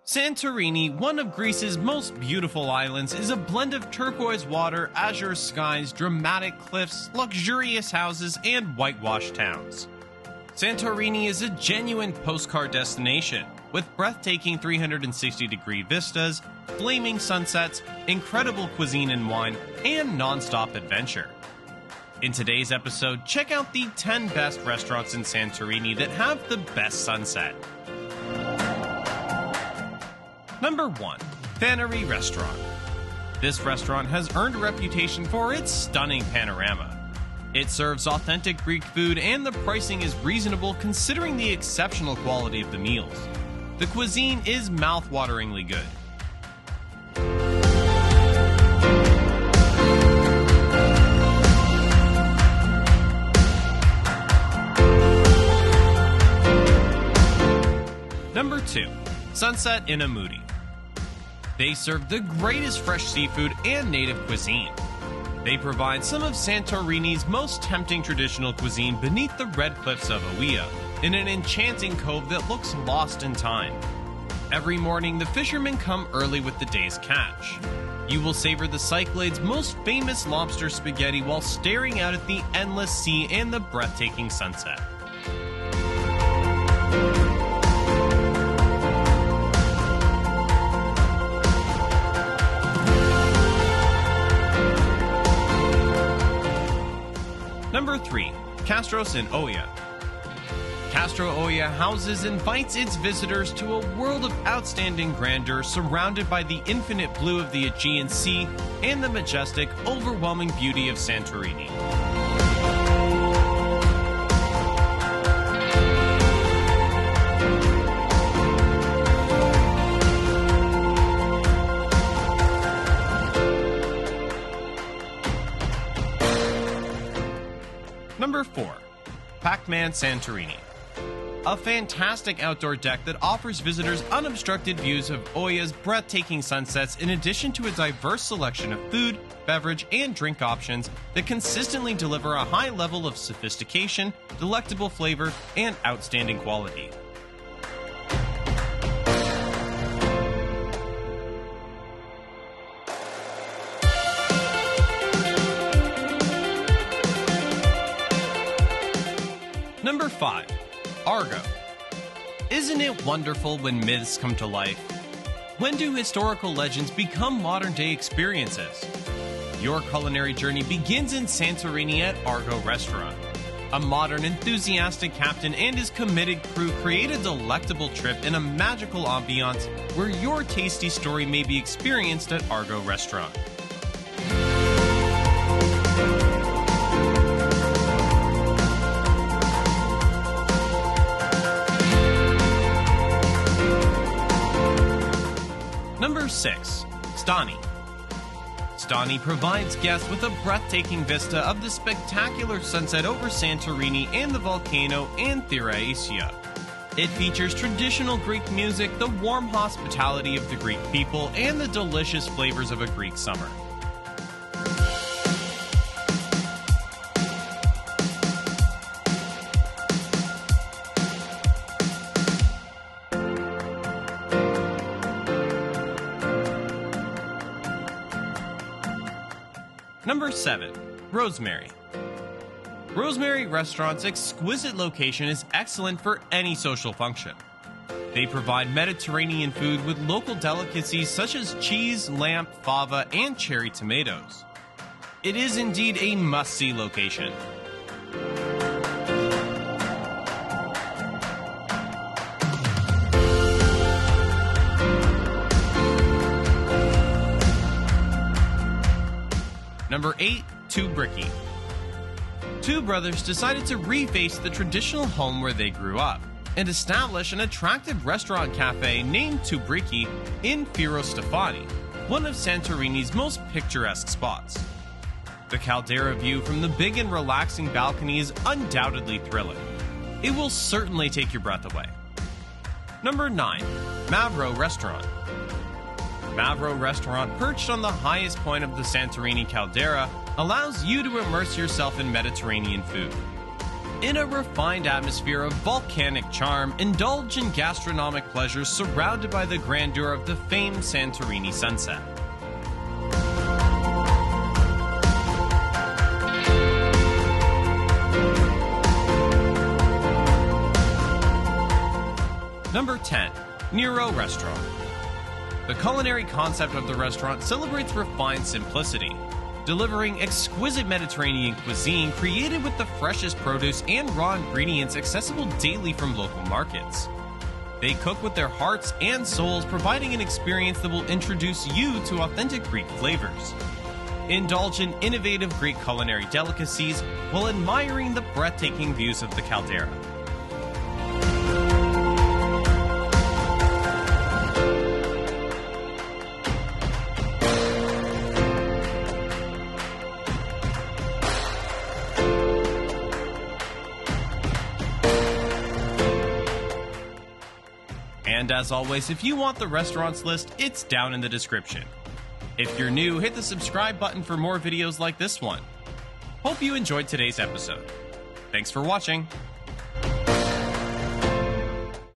Santorini, one of Greece's most beautiful islands, is a blend of turquoise water, azure skies, dramatic cliffs, luxurious houses, and whitewashed towns. Santorini is a genuine postcard destination, with breathtaking 360-degree vistas, flaming sunsets, incredible cuisine and wine, and nonstop adventure. In today's episode, check out the 10 best restaurants in Santorini that have the best sunset. Number 1. FANARI Restaurant. This restaurant has earned a reputation for its stunning panorama. It serves authentic Greek food and the pricing is reasonable considering the exceptional quality of the meals. The cuisine is mouth-wateringly good. Number 2. Sunset in AMMOUDI. They serve the greatest fresh seafood and native cuisine. They provide some of Santorini's most tempting traditional cuisine beneath the red cliffs of Oia, in an enchanting cove that looks lost in time. Every morning, the fishermen come early with the day's catch. You will savor the Cyclades' most famous lobster spaghetti while staring out at the endless sea and the breathtaking sunset. Number 3. KASTROS in Oia. Castro Oia houses invites its visitors to a world of outstanding grandeur surrounded by the infinite blue of the Aegean Sea and the majestic, overwhelming beauty of Santorini. Number 4. PAC-MAN Santorini. A fantastic outdoor deck that offers visitors unobstructed views of Oia's breathtaking sunsets in addition to a diverse selection of food, beverage, and drink options that consistently deliver a high level of sophistication, delectable flavor, and outstanding quality. Number 5. ARGO. Isn't it wonderful when myths come to life? When do historical legends become modern-day experiences? Your culinary journey begins in Santorini at ARGO Restaurant. A modern, enthusiastic captain and his committed crew create a delectable trip in a magical ambiance where your tasty story may be experienced at ARGO Restaurant. Number 6. STANI. STANI provides guests with a breathtaking vista of the spectacular sunset over Santorini and the volcano and Thracia. It features traditional Greek music, the warm hospitality of the Greek people, and the delicious flavors of a Greek summer. Number 7. Rosemary. Rosemary Restaurant's exquisite location is excellent for any social function. They provide Mediterranean food with local delicacies such as cheese, lamb, fava, and cherry tomatoes. It is indeed a must-see location. Number 8. BRIKI. Two brothers decided to reface the traditional home where they grew up and establish an attractive restaurant cafe named BRIKI in Stefani, one of Santorini's most picturesque spots. The caldera view from the big and relaxing balcony is undoubtedly thrilling. It will certainly take your breath away. Number 9. MAVRO Restaurant. MAVRO Restaurant, perched on the highest point of the Santorini caldera, allows you to immerse yourself in Mediterranean food. In a refined atmosphere of volcanic charm, indulge in gastronomic pleasures surrounded by the grandeur of the famed Santorini sunset. Number 10. NERO Restaurant. The culinary concept of the restaurant celebrates refined simplicity, delivering exquisite Mediterranean cuisine created with the freshest produce and raw ingredients accessible daily from local markets. They cook with their hearts and souls, providing an experience that will introduce you to authentic Greek flavors. Indulge in innovative Greek culinary delicacies while admiring the breathtaking views of the caldera. And as always, if you want the restaurants list, it's down in the description. If you're new, hit the subscribe button for more videos like this one. Hope you enjoyed today's episode. Thanks for watching.